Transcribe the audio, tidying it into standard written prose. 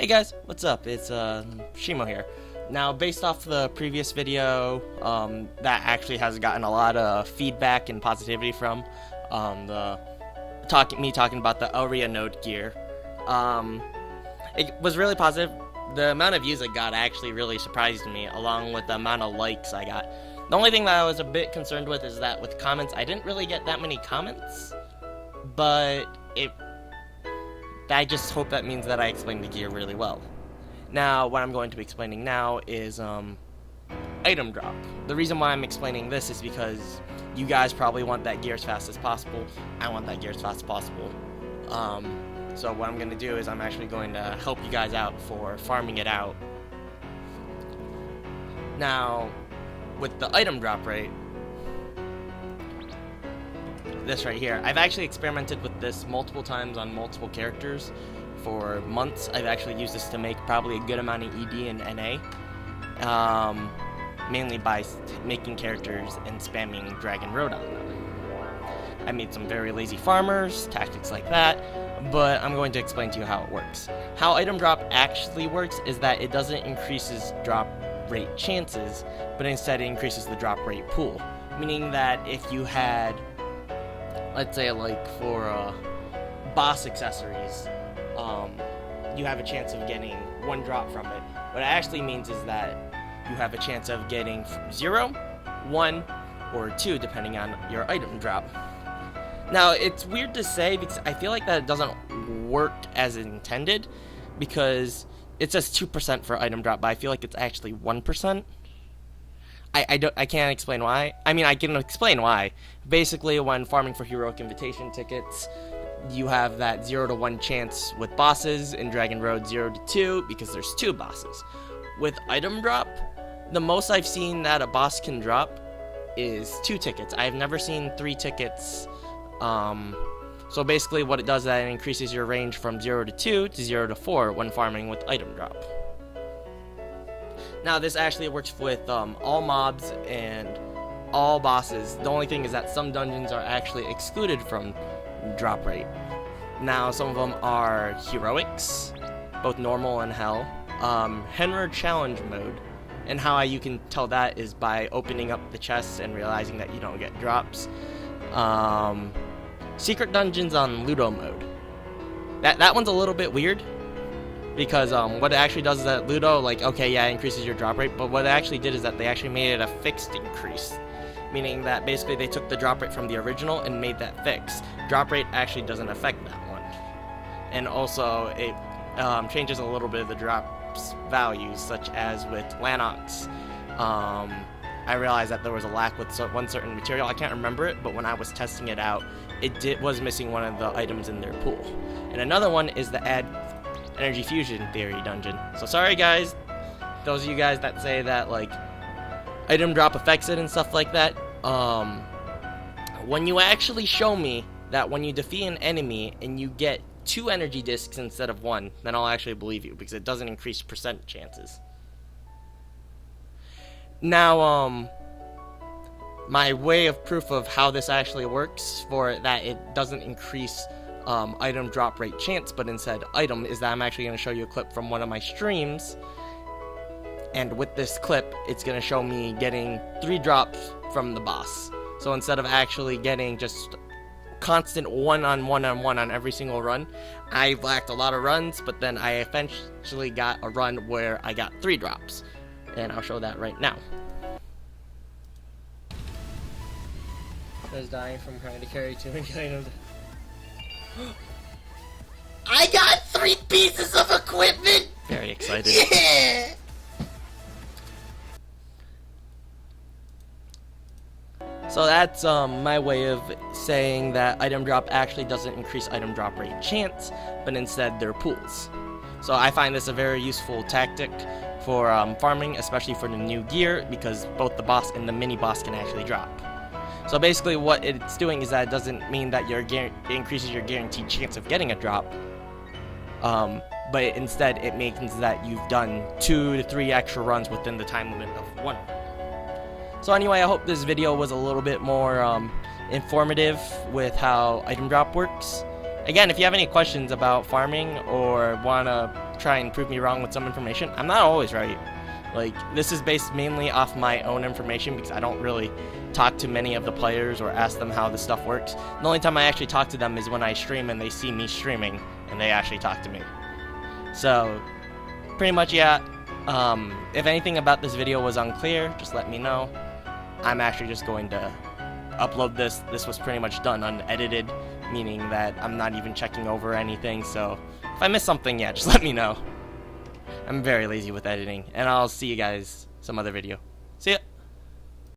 Hey guys, what's up? It's Shimo here. Now, based off the previous video, that actually has gotten a lot of feedback and positivity from me talking about the Area node gear. It was really positive. The amount of views I got actually really surprised me, along with the amount of likes I got. The only thing that I was a bit concerned with is that with comments, I didn't really get that many comments, but I just hope that means that I explained the gear really well. Now, what I'm going to be explaining now is item drop. The reason why I'm explaining this is because you guys probably want that gear as fast as possible. I want that gear as fast as possible. So what I'm going to do is I'm actually going to help you guys out for farming it out. Now, with the item drop rate, this right here, I've actually experimented with this multiple times on multiple characters for months. I've actually used this to make probably a good amount of ED and NA, mainly by making characters and spamming Dragon Road on them. I made some very lazy farmers, tactics like that, but I'm going to explain to you how it works. How item drop actually works is that it doesn't increase drop rate chances, but instead it increases the drop rate pool. Meaning that if you had, let's say like for boss accessories, you have a chance of getting one drop from it. What it actually means is that you have a chance of getting 0, 1, or 2 depending on your item drop. Now, it's weird to say because I feel like that it doesn't work as intended, because it says 2% for item drop, but I feel like it's actually 1%. I can't explain why. I mean, I can explain why. Basically, when farming for Heroic Invitation tickets, you have that 0 to 1 chance with bosses, in Dragon Road 0 to 2, because there's 2 bosses. With item drop, the most I've seen that a boss can drop is 2 tickets. I've never seen 3 tickets. So basically what it does is that it increases your range from 0 to 2 to 0 to 4 when farming with item drop. Now, this actually works with all mobs and all bosses. The only thing is that some dungeons are actually excluded from drop rate. Now, some of them are heroics, both normal and hell, Henry challenge mode, and how you can tell that is by opening up the chests and realizing that you don't get drops. Secret dungeons on Ludo mode. That one's a little bit weird, because what it actually does is that Ludo, like, okay, yeah, it increases your drop rate, but what it actually did is that they actually made it a fixed increase, meaning that basically they took the drop rate from the original and made that fixed. Drop rate actually doesn't affect that one, and also it changes a little bit of the drops values, such as with Lanox. I realized that there was a lack with one certain material. I can't remember it, but when I was testing it out, it was missing one of the items in their pool. And another one is the Add Energy Fusion Theory dungeon. So sorry guys, those of you guys that say that like item drop affects it and stuff like that. When you actually show me that when you defeat an enemy and you get 2 energy discs instead of 1, then I'll actually believe you, because it doesn't increase percent chances. Now, my way of proof of how this actually works for that it doesn't increase item drop rate chance, but instead item, is that I'm actually going to show you a clip from one of my streams. And with this clip, it's going to show me getting 3 drops from the boss. So instead of actually getting just constant 1 on 1 on 1 on every single run, I lacked a lot of runs, but then I eventually got a run where I got 3 drops. And I'll show that right now. I was dying from trying to carry 2 items. I got 3 pieces of equipment! Very excited. Yeah! So that's my way of saying that item drop actually doesn't increase item drop rate chance, but instead their pools. So I find this a very useful tactic for farming, especially for the new gear, because both the boss and the mini boss can actually drop. So basically what it's doing is that it doesn't mean that it increases your guaranteed chance of getting a drop, but instead it means that you've done 2 to 3 extra runs within the time limit of 1. So anyway, I hope this video was a little bit more informative with how item drop works. Again, if you have any questions about farming or want to try and prove me wrong with some information. I'm not always right. Like, this is based mainly off my own information because I don't really talk to many of the players or ask them how this stuff works. The only time I actually talk to them is when I stream and they see me streaming and they actually talk to me. So, pretty much, yeah. If anything about this video was unclear, just let me know. I'm actually just going to upload this. This was pretty much done unedited, meaning that I'm not even checking over anything. So, if I miss something, yeah, just let me know. I'm very lazy with editing, and I'll see you guys some other video.